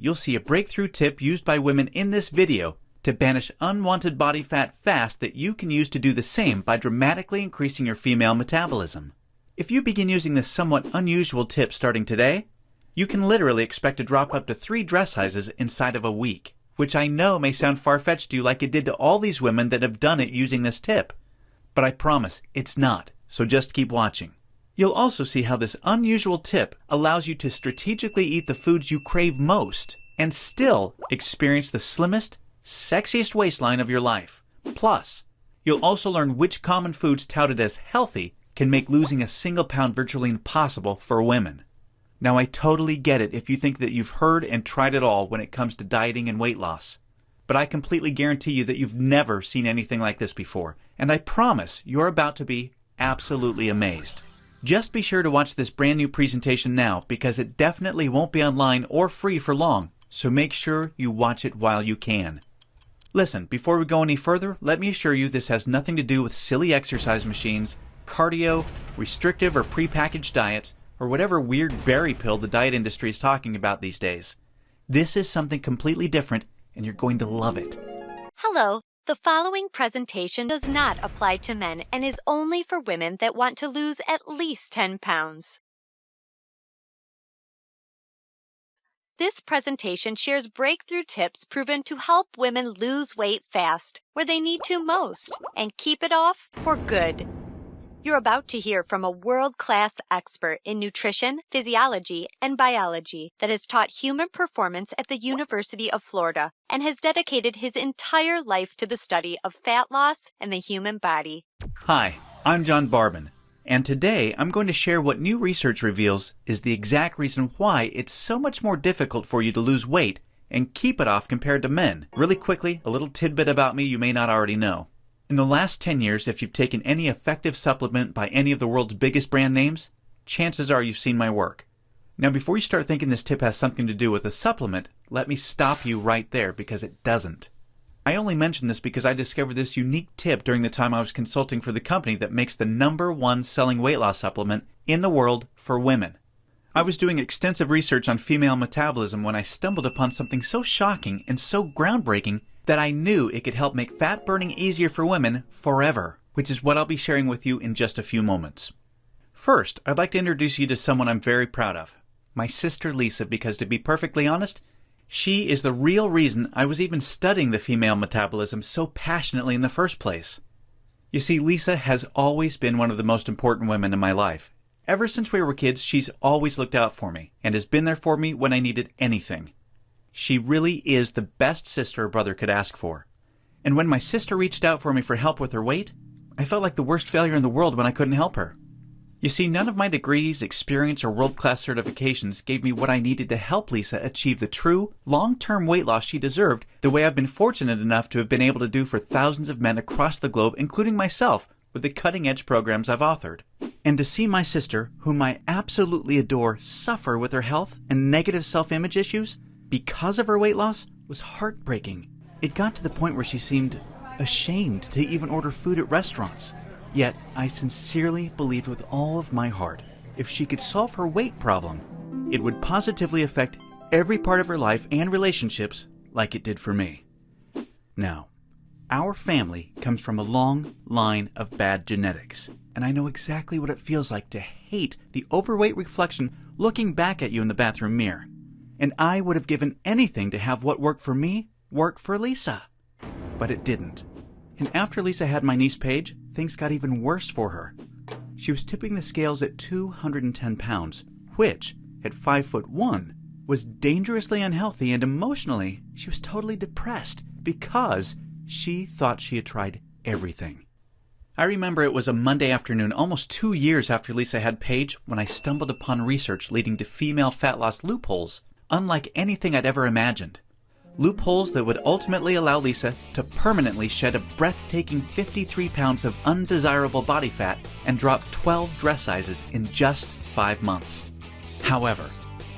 you'll see a breakthrough tip used by women in this video to banish unwanted body fat fast that you can use to do the same by dramatically increasing your female metabolism. If you begin using this somewhat unusual tip starting today, you can literally expect to drop up to 3 dress sizes inside of a week, which I know may sound far-fetched to you like it did to all these women that have done it using this tip. But I promise it's not, so just keep watching. You'll also see how this unusual tip allows you to strategically eat the foods you crave most and still experience the slimmest, sexiest waistline of your life. Plus, you'll also learn which common foods touted as healthy can make losing a single pound virtually impossible for women. Now, I totally get it if you think that you've heard and tried it all when it comes to dieting and weight loss. But I completely guarantee you that you've never seen anything like this before, and I promise you're about to be absolutely amazed. Just be sure to watch this brand new presentation now because it definitely won't be online or free for long, so make sure you watch it while you can. Listen, before we go any further, let me assure you this has nothing to do with silly exercise machines, cardio, restrictive or prepackaged diets, or whatever weird berry pill the diet industry is talking about these days. This is something completely different, and you're going to love it. Hello. The following presentation does not apply to men and is only for women that want to lose at least 10 pounds. This presentation shares breakthrough tips proven to help women lose weight fast, where they need to most, and keep it off for good. You're about to hear from a world-class expert in nutrition, physiology, and biology that has taught human performance at the University of Florida and has dedicated his entire life to the study of fat loss and the human body. Hi, I'm John Barbin, and today I'm going to share what new research reveals is the exact reason why it's so much more difficult for you to lose weight and keep it off compared to men. Really quickly, a little tidbit about me you may not already know. In the last 10 years, if you've taken any effective supplement by any of the world's biggest brand names, chances are you've seen my work. Now, before you start thinking this tip has something to do with a supplement, let me stop you right there because it doesn't. I only mention this because I discovered this unique tip during the time I was consulting for the company that makes the #1 selling weight loss supplement in the world for women. I was doing extensive research on female metabolism when I stumbled upon something so shocking and so groundbreaking that I knew it could help make fat burning easier for women forever, which is what I'll be sharing with you in just a few moments. First, I'd like to introduce you to someone I'm very proud of, my sister Lisa, because to be perfectly honest, she is the real reason I was even studying the female metabolism so passionately in the first place. You see, Lisa has always been one of the most important women in my life. Ever since we were kids, she's always looked out for me and has been there for me when I needed anything. She really is the best sister a brother could ask for. And when my sister reached out for me for help with her weight, I felt like the worst failure in the world when I couldn't help her. You see, none of my degrees, experience, or world-class certifications gave me what I needed to help Lisa achieve the true, long-term weight loss she deserved the way I've been fortunate enough to have been able to do for thousands of men across the globe, including myself, with the cutting-edge programs I've authored. And to see my sister, whom I absolutely adore, suffer with her health and negative self-image issues because of her weight loss was heartbreaking. It got to the point where she seemed ashamed to even order food at restaurants. Yet, I sincerely believed with all of my heart, if she could solve her weight problem, it would positively affect every part of her life and relationships like it did for me. Now, our family comes from a long line of bad genetics, and I know exactly what it feels like to hate the overweight reflection looking back at you in the bathroom mirror. And I would have given anything to have what worked for me work for Lisa. But it didn't. And after Lisa had my niece Paige, things got even worse for her. She was tipping the scales at 210 pounds, which, at 5'1", was dangerously unhealthy, and emotionally, she was totally depressed because she thought she had tried everything. I remember it was a Monday afternoon, almost 2 years after Lisa had Paige, when I stumbled upon research leading to female fat loss loopholes unlike anything I'd ever imagined. Loopholes that would ultimately allow Lisa to permanently shed a breathtaking 53 pounds of undesirable body fat and drop 12 dress sizes in just 5 months. However,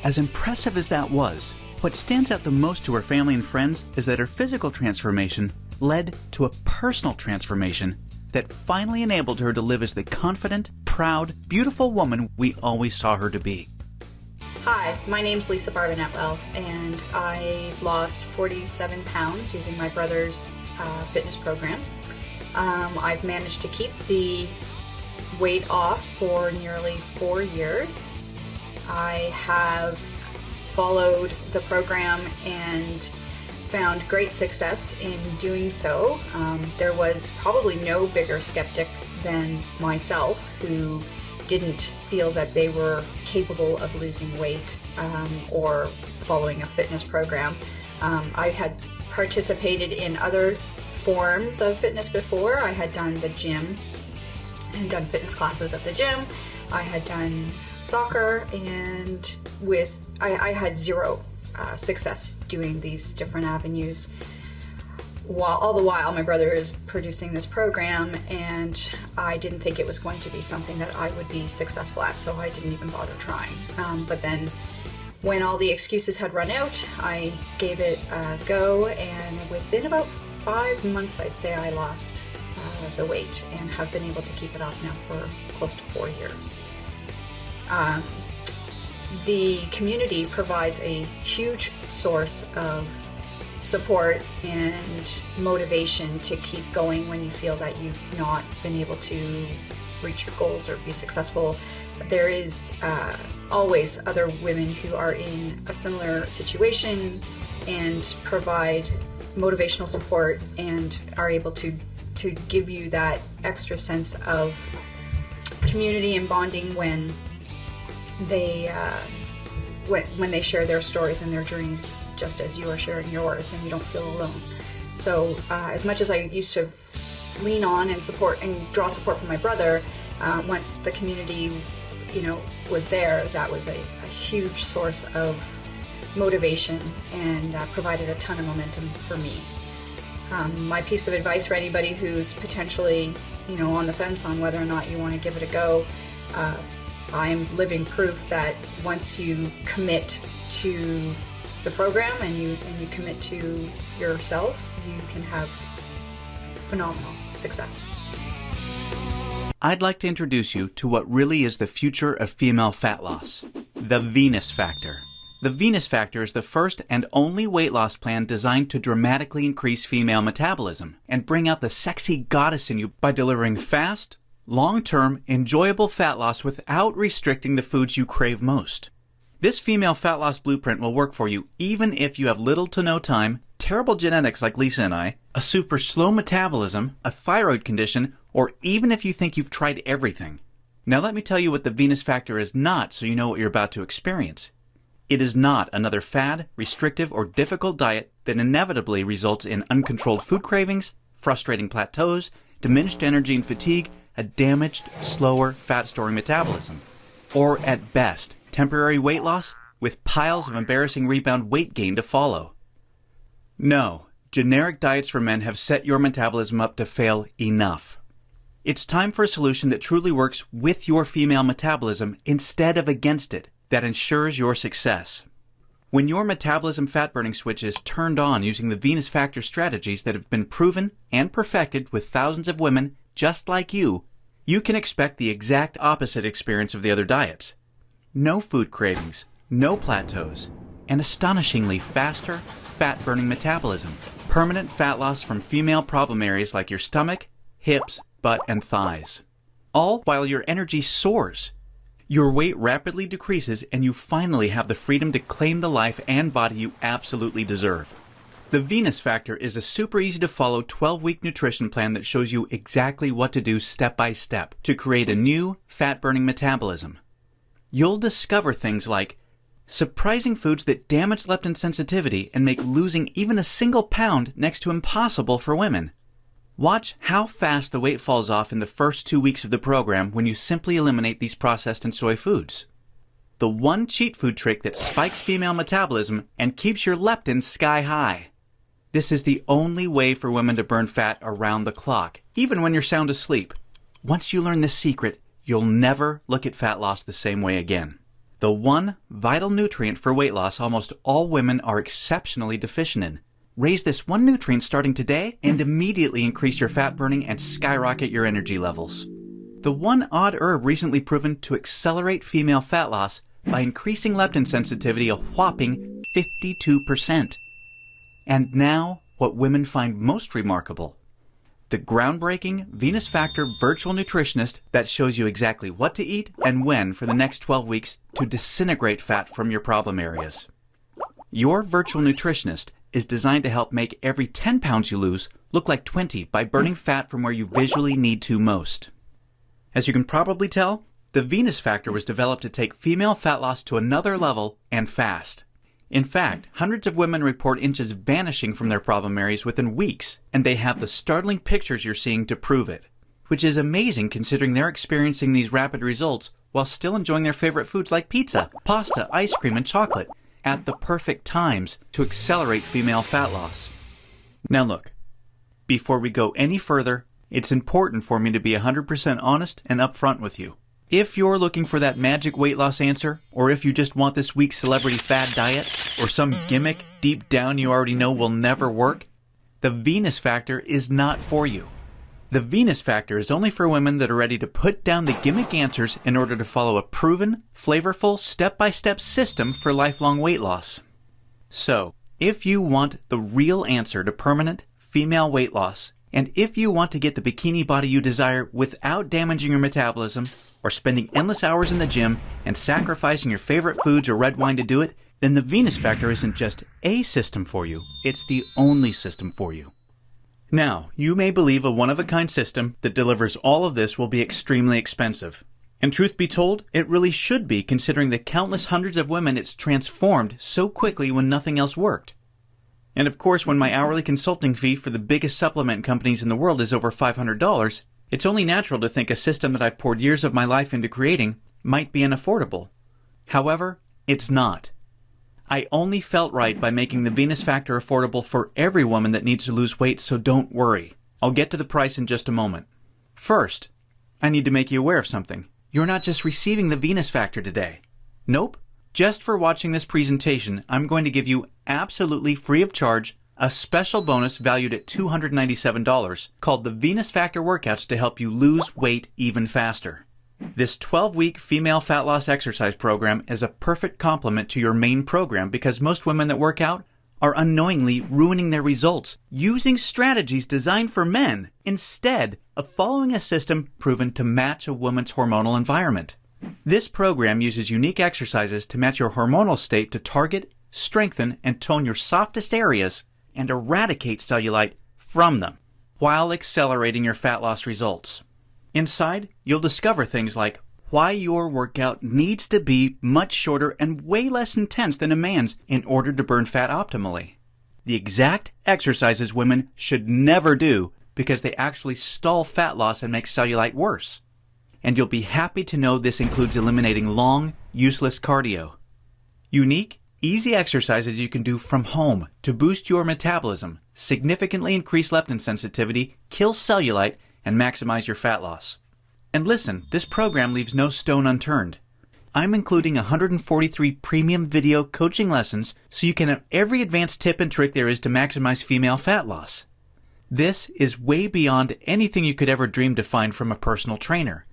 as impressive as that was, what stands out the most to her family and friends is that her physical transformation led to a personal transformation that finally enabled her to live as the confident, proud, beautiful woman we always saw her to be. Hi, my name's Lisa Barbanetwell, and I've lost 47 pounds using my brother's fitness program. I've managed to keep the weight off for nearly 4 years. I have followed the program and found great success in doing so. There was probably no bigger skeptic than myself who didn't feel that they were capable of losing weight or following a fitness program. I had participated in other forms of fitness before. I had done the gym and done fitness classes at the gym. I had done soccer, and I had zero success doing these different avenues. All the while my brother is producing this program, and I didn't think it was going to be something that I would be successful at, so I didn't even bother trying. But then when all the excuses had run out, I gave it a go, and within about 5 months, I'd say, I lost the weight and have been able to keep it off now for close to 4 years. The community provides a huge source of support and motivation to keep going when you feel that you've not been able to reach your goals or be successful. There is always other women who are in a similar situation and provide motivational support and are able to give you that extra sense of community and bonding when they share their stories and their journeys, just as you are sharing yours, and you don't feel alone. So as much as I used to lean on and support and draw support from my brother, once the community, was there, that was a huge source of motivation and provided a ton of momentum for me. My piece of advice for anybody who's potentially, on the fence on whether or not you want to give it a go, I'm living proof that once you commit to the program and you commit to yourself, you can have phenomenal success. I'd like to introduce you to what really is the future of female fat loss, the Venus Factor. The Venus Factor is the first and only weight loss plan designed to dramatically increase female metabolism and bring out the sexy goddess in you by delivering fast, long-term, enjoyable fat loss without restricting the foods you crave most. This female fat loss blueprint will work for you even if you have little to no time, terrible genetics like Lisa and I, a super slow metabolism, a thyroid condition, or even if you think you've tried everything. Now let me tell you what the Venus Factor is not so you know what you're about to experience. It is not another fad, restrictive, or difficult diet that inevitably results in uncontrolled food cravings, frustrating plateaus, diminished energy and fatigue, a damaged, slower, fat-storing metabolism. Or, at best, temporary weight loss with piles of embarrassing rebound weight gain to follow. No, generic diets for men have set your metabolism up to fail enough. It's time for a solution that truly works with your female metabolism instead of against it, that ensures your success. When your metabolism fat-burning switch is turned on using the Venus Factor strategies that have been proven and perfected with thousands of women just like you, you can expect the exact opposite experience of the other diets. No food cravings, no plateaus, and astonishingly faster, fat-burning metabolism. Permanent fat loss from female problem areas like your stomach, hips, butt, and thighs. All while your energy soars. Your weight rapidly decreases and you finally have the freedom to claim the life and body you absolutely deserve. The Venus Factor is a super easy to follow 12-week nutrition plan that shows you exactly what to do step by step to create a new fat-burning metabolism. You'll discover things like surprising foods that damage leptin sensitivity and make losing even a single pound next to impossible for women. Watch how fast the weight falls off in the first 2 weeks of the program when you simply eliminate these processed and soy foods. The one cheat food trick that spikes female metabolism and keeps your leptin sky high. This is the only way for women to burn fat around the clock, even when you're sound asleep. Once you learn this secret, you'll never look at fat loss the same way again. The one vital nutrient for weight loss almost all women are exceptionally deficient in. Raise this one nutrient starting today and immediately increase your fat burning and skyrocket your energy levels. The one odd herb recently proven to accelerate female fat loss by increasing leptin sensitivity a whopping 52%. And now, what women find most remarkable: the groundbreaking Venus Factor virtual nutritionist that shows you exactly what to eat and when for the next 12 weeks to disintegrate fat from your problem areas. Your virtual nutritionist is designed to help make every 10 pounds you lose look like 20 by burning fat from where you visually need to most. As you can probably tell, the Venus Factor was developed to take female fat loss to another level and fast. In fact, hundreds of women report inches vanishing from their problem areas within weeks, and they have the startling pictures you're seeing to prove it, which is amazing considering they're experiencing these rapid results while still enjoying their favorite foods like pizza, pasta, ice cream, and chocolate at the perfect times to accelerate female fat loss. Now look, before we go any further, it's important for me to be 100% honest and upfront with you. If you're looking for that magic weight loss answer, or if you just want this week's celebrity fad diet, or some gimmick deep down you already know will never work, the Venus Factor is not for you. The Venus Factor is only for women that are ready to put down the gimmick answers in order to follow a proven, flavorful, step-by-step system for lifelong weight loss. So, if you want the real answer to permanent female weight loss, and if you want to get the bikini body you desire without damaging your metabolism, or spending endless hours in the gym and sacrificing your favorite foods or red wine to do it, then the Venus Factor isn't just a system for you, it's the only system for you. Now, you may believe a one-of-a-kind system that delivers all of this will be extremely expensive. And truth be told, it really should be, considering the countless hundreds of women it's transformed so quickly when nothing else worked. And of course, when my hourly consulting fee for the biggest supplement companies in the world is over $500, it's only natural to think a system that I've poured years of my life into creating might be unaffordable. However, it's not. I only felt right by making the Venus Factor affordable for every woman that needs to lose weight, so don't worry. I'll get to the price in just a moment. First, I need to make you aware of something. You're not just receiving the Venus Factor today. Nope. Just for watching this presentation, I'm going to give you absolutely free of charge a special bonus valued at $297 called the Venus Factor Workouts to help you lose weight even faster. This 12-week female fat loss exercise program is a perfect complement to your main program because most women that work out are unknowingly ruining their results using strategies designed for men instead of following a system proven to match a woman's hormonal environment. This program uses unique exercises to match your hormonal state to target, strengthen, and tone your softest areas and eradicate cellulite from them while accelerating your fat loss results. Inside, you'll discover things like why your workout needs to be much shorter and way less intense than a man's in order to burn fat optimally. The exact exercises women should never do because they actually stall fat loss and make cellulite worse. And you'll be happy to know this includes eliminating long, useless cardio. Unique, easy exercises you can do from home to boost your metabolism, significantly increase leptin sensitivity, kill cellulite, and maximize your fat loss. And listen, this program leaves no stone unturned. I'm including 143 premium video coaching lessons so you can have every advanced tip and trick there is to maximize female fat loss. This is way beyond anything you could ever dream to find from a personal trainer.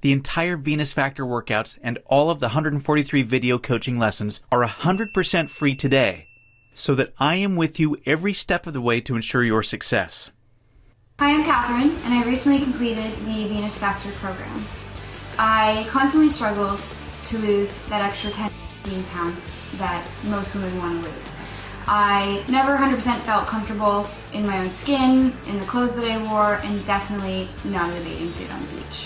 The entire Venus Factor workouts and all of the 143 video coaching lessons are 100% free today, so that I am with you every step of the way to ensure your success. Hi, I'm Catherine, and I recently completed the Venus Factor program. I constantly struggled to lose that extra 10-15 pounds that most women want to lose. I never 100% felt comfortable in my own skin, in the clothes that I wore, and definitely not in a bathing suit on the beach.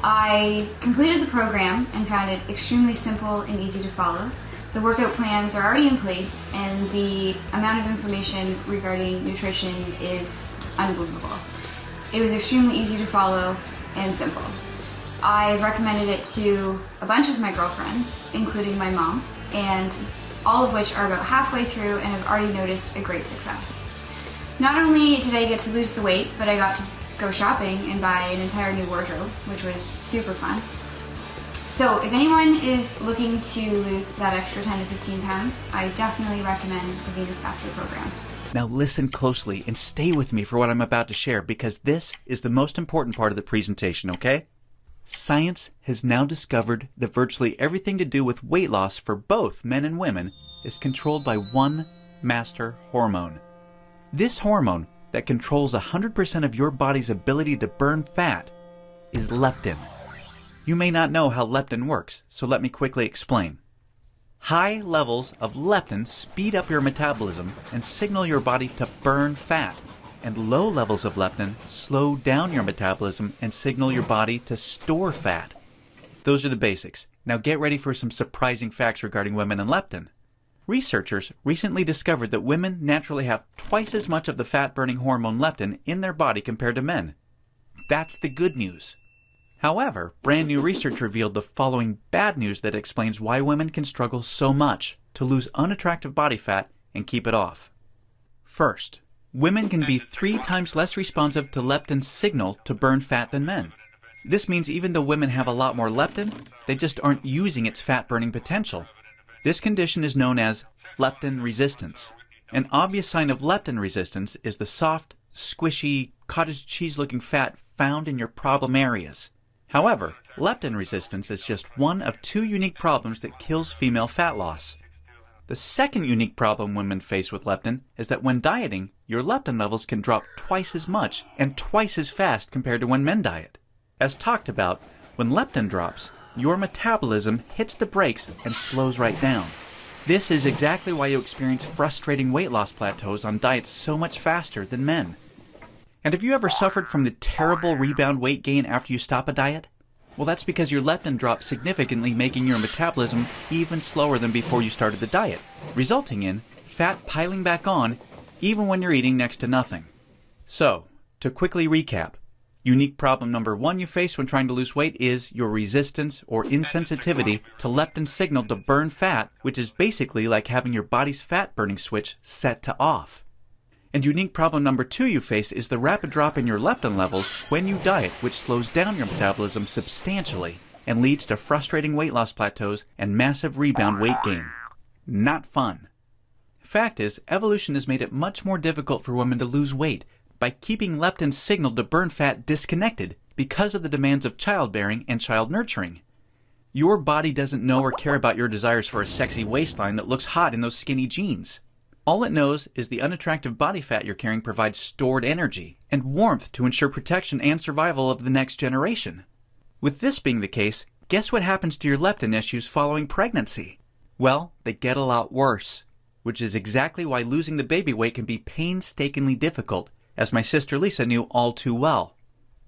I completed the program and found it extremely simple and easy to follow. The workout plans are already in place, and the amount of information regarding nutrition is unbelievable. It was extremely easy to follow and simple. I've recommended it to a bunch of my girlfriends, including my mom, and all of which are about halfway through and have already noticed a great success. Not only did I get to lose the weight, but I got to go shopping and buy an entire new wardrobe, which was super fun. So if anyone is looking to lose that extra 10 to 15 pounds, I definitely recommend the Venus Factor program. Now listen closely and stay with me for what I'm about to share because this is the most important part of the presentation, okay? Science has now discovered that virtually everything to do with weight loss for both men and women is controlled by one master hormone. This hormone that controls 100% of your body's ability to burn fat is leptin. You may not know how leptin works, so let me quickly explain. High levels of leptin speed up your metabolism and signal your body to burn fat, and low levels of leptin slow down your metabolism and signal your body to store fat. Those are the basics. Now get ready for some surprising facts regarding women and leptin. Researchers recently discovered that women naturally have twice as much of the fat-burning hormone leptin in their body compared to men. That's the good news. However, brand new research revealed the following bad news that explains why women can struggle so much to lose unattractive body fat and keep it off. First, women can be 3 times less responsive to leptin's signal to burn fat than men. This means even though women have a lot more leptin, they just aren't using its fat-burning potential. This condition is known as leptin resistance. An obvious sign of leptin resistance is the soft, squishy, cottage cheese-looking fat found in your problem areas. However, leptin resistance is just one of 2 unique problems that kills female fat loss. The second unique problem women face with leptin is that when dieting, your leptin levels can drop twice as much and twice as fast compared to when men diet. As talked about, when leptin drops, your metabolism hits the brakes and slows right down. This is exactly why you experience frustrating weight loss plateaus on diets so much faster than men. And have you ever suffered from the terrible rebound weight gain after you stop a diet? Well, that's because your leptin drops significantly, making your metabolism even slower than before you started the diet, resulting in fat piling back on even when you're eating next to nothing. So, to quickly recap, unique problem number 1 you face when trying to lose weight is your resistance or insensitivity to leptin's signal to burn fat, which is basically like having your body's fat-burning switch set to off. And unique problem number 2 you face is the rapid drop in your leptin levels when you diet, which slows down your metabolism substantially and leads to frustrating weight loss plateaus and massive rebound weight gain. Not fun. Fact is, evolution has made it much more difficult for women to lose weight by keeping leptin's signal to burn fat disconnected because of the demands of childbearing and child nurturing. Your body doesn't know or care about your desires for a sexy waistline that looks hot in those skinny jeans. All it knows is the unattractive body fat you're carrying provides stored energy and warmth to ensure protection and survival of the next generation. With this being the case, guess what happens to your leptin issues following pregnancy? Well, they get a lot worse, which is exactly why losing the baby weight can be painstakingly difficult, as my sister Lisa knew all too well.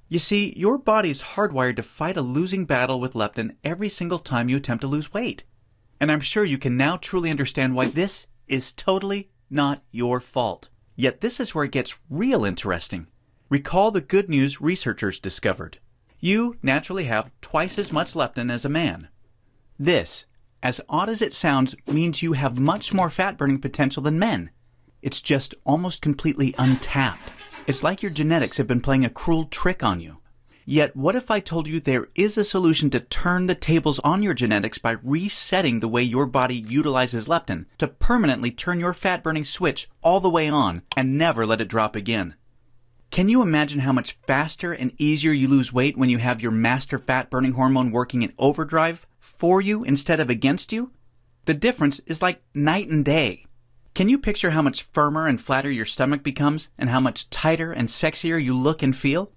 You see, your body is hardwired to fight a losing battle with leptin every single time you attempt to lose weight. And I'm sure you can now truly understand why this is totally not your fault. Yet this is where it gets real interesting. Recall the good news researchers discovered. You naturally have twice as much leptin as a man. This, as odd as it sounds, means you have much more fat-burning potential than men. It's just almost completely untapped. It's like your genetics have been playing a cruel trick on you. Yet, what if I told you there is a solution to turn the tables on your genetics by resetting the way your body utilizes leptin to permanently turn your fat-burning switch all the way on and never let it drop again? Can you imagine how much faster and easier you lose weight when you have your master fat-burning hormone working in overdrive for you instead of against you? The difference is like night and day. Can you picture how much firmer and flatter your stomach becomes and how much tighter and sexier you look and feel?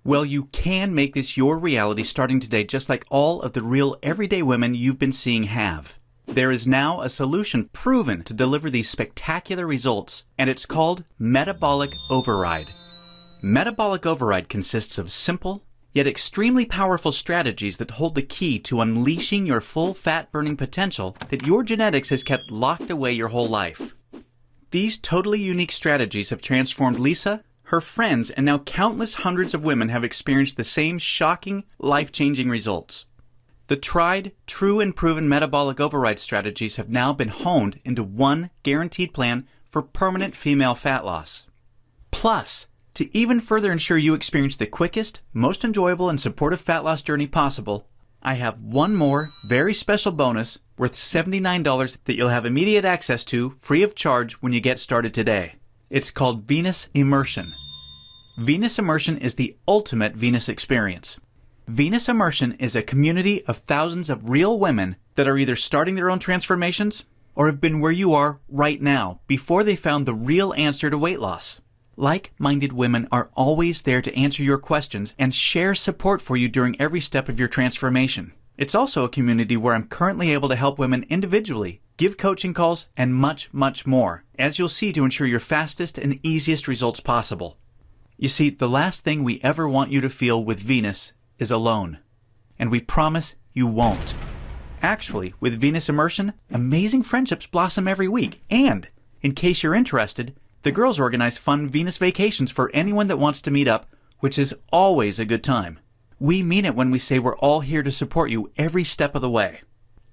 Well, you can make this your reality starting today, just like all of the real everyday women you've been seeing have. There is now a solution proven to deliver these spectacular results, and it's called Metabolic Override. Metabolic Override consists of simple, yet extremely powerful strategies that hold the key to unleashing your full fat-burning potential that your genetics has kept locked away your whole life. These totally unique strategies have transformed Lisa, her friends, and now countless hundreds of women have experienced the same shocking, life-changing results. The tried, true, and proven metabolic override strategies have now been honed into one guaranteed plan for permanent female fat loss. Plus, to even further ensure you experience the quickest, most enjoyable, and supportive fat loss journey possible, I have one more very special bonus worth $79 that you'll have immediate access to free of charge when you get started today. It's called Venus Immersion. Venus Immersion is the ultimate Venus experience. Venus Immersion is a community of thousands of real women that are either starting their own transformations or have been where you are right now before they found the real answer to weight loss. Like-minded women are always there to answer your questions and share support for you during every step of your transformation. It's also a community where I'm currently able to help women individually, give coaching calls, and much, much more, as you'll see, to ensure your fastest and easiest results possible. You see, the last thing we ever want you to feel with Venus is alone. And we promise you won't. Actually, with Venus Immersion, amazing friendships blossom every week. And, in case you're interested, the girls organize fun Venus vacations for anyone that wants to meet up, which is always a good time. We mean it when we say we're all here to support you every step of the way.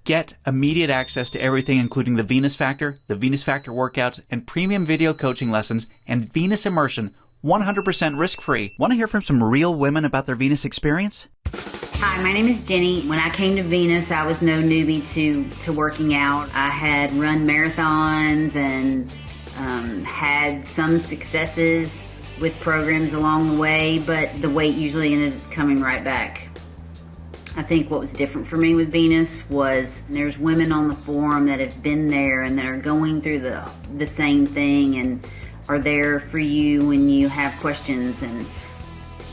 Get immediate access to everything, including the Venus Factor workouts, and premium video coaching lessons, and Venus Immersion 100% risk-free. Want to hear from some real women about their Venus experience? Hi, my name is Jenny. When I came to Venus, I was no newbie to working out. I had run marathons and had some successes with programs along the way, but the weight usually ended up coming right back. I think what was different for me with Venus was there's women on the forum that have been there and that are going through the same thing and are there for you when you have questions, and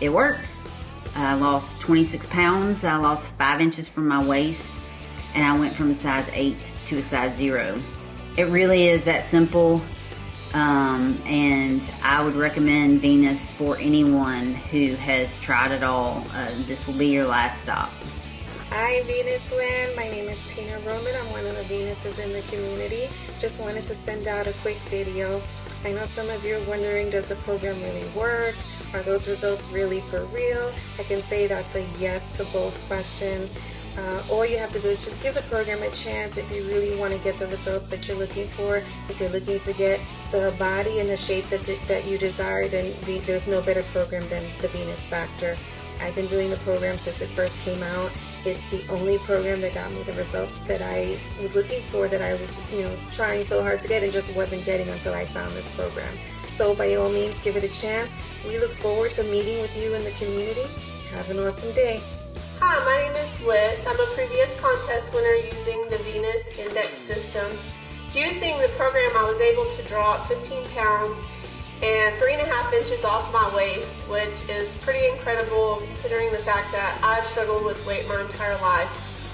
it works. I lost 26 pounds, I lost 5 inches from my waist, and I went from a size 8 to a size 0. It really is that simple, and I would recommend Venus for anyone who has tried it all. This will be your last stop. Hi Venus Land, my name is Tina Roman. I'm one of the Venuses in the community. Just wanted to send out a quick video. I know some of you are wondering, does the program really work? Are those results really for real? I can say that's a yes to both questions. All you have to do is just give the program a chance if you really want to get the results that you're looking for. If you're looking to get the body and the shape that you desire, then there's no better program than the Venus Factor. I've been doing the program since it first came out. It's the only program that got me the results that I was looking for, that I was, trying so hard to get and just wasn't getting until I found this program. So by all means, give it a chance. We look forward to meeting with you in the community. Have an awesome day. Hi, my name is Liz. I'm a previous contest winner using the Venus Index Systems. Using the program, I was able to drop 15 pounds and 3.5 inches off my waist, which is pretty incredible considering the fact that I've struggled with weight my entire life.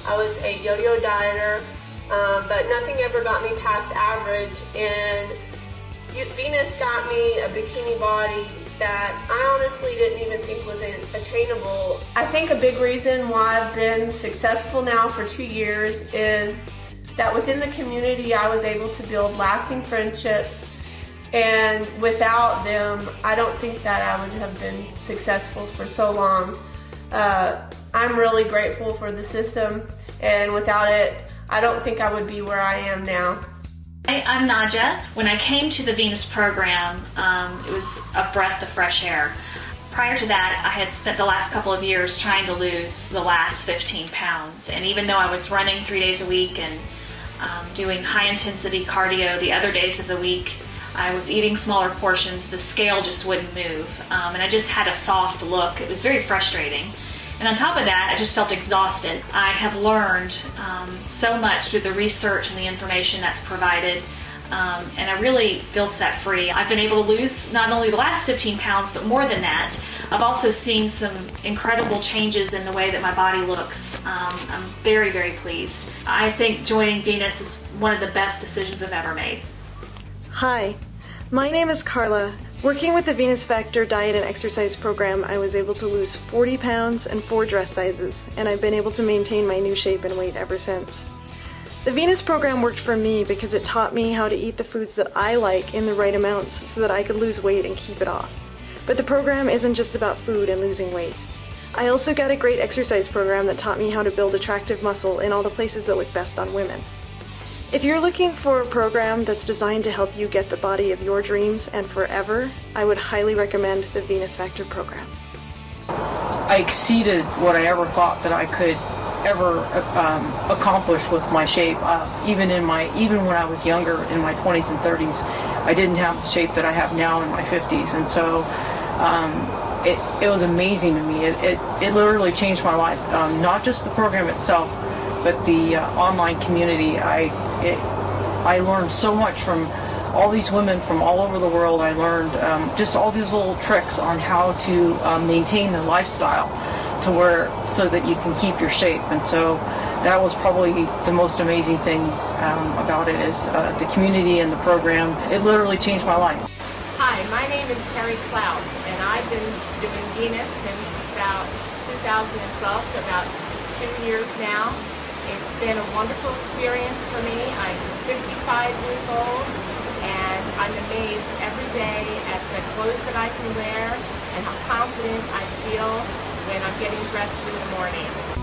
I was a yo-yo dieter, but nothing ever got me past average, and Venus got me a bikini body that I honestly didn't even think was attainable. I think a big reason why I've been successful now for 2 years is that within the community I was able to build lasting friendships, and without them I don't think that I would have been successful for so long. I'm really grateful for the system, and without it I don't think I would be where I am now. I'm Nadja. When I came to the Venus program, it was a breath of fresh air. Prior to that, I had spent the last couple of years trying to lose the last 15 pounds. And even though I was running 3 days a week and doing high-intensity cardio the other days of the week, I was eating smaller portions, the scale just wouldn't move. And I just had a soft look. It was very frustrating. And on top of that, I just felt exhausted. I have learned so much through the research and the information that's provided, and I really feel set free. I've been able to lose not only the last 15 pounds, but more than that. I've also seen some incredible changes in the way that my body looks. I'm very, very pleased. I think joining Venus is one of the best decisions I've ever made. Hi, my name is Carla. Working with the Venus Factor diet and exercise program, I was able to lose 40 pounds and 4 dress sizes, and I've been able to maintain my new shape and weight ever since. The Venus program worked for me because it taught me how to eat the foods that I like in the right amounts so that I could lose weight and keep it off. But the program isn't just about food and losing weight. I also got a great exercise program that taught me how to build attractive muscle in all the places that look best on women. If you're looking for a program that's designed to help you get the body of your dreams and forever, I would highly recommend the Venus Factor program. I exceeded what I ever thought that I could ever accomplish with my shape. Even when I was younger, in my 20s and 30s, I didn't have the shape that I have now in my 50s. And so it was amazing to me. It literally changed my life. Not just the program itself, but the online community. I learned so much from all these women from all over the world. I learned just all these little tricks on how to maintain the lifestyle so that you can keep your shape. And so that was probably the most amazing thing about it, is the community and the program. It literally changed my life. Hi, my name is Terry Klaus, and I've been doing Venus since about 2012, so about 2 years now. It's been a wonderful experience for me. I'm 55 years old, and I'm amazed every day at the clothes that I can wear and how confident I feel when I'm getting dressed in the morning.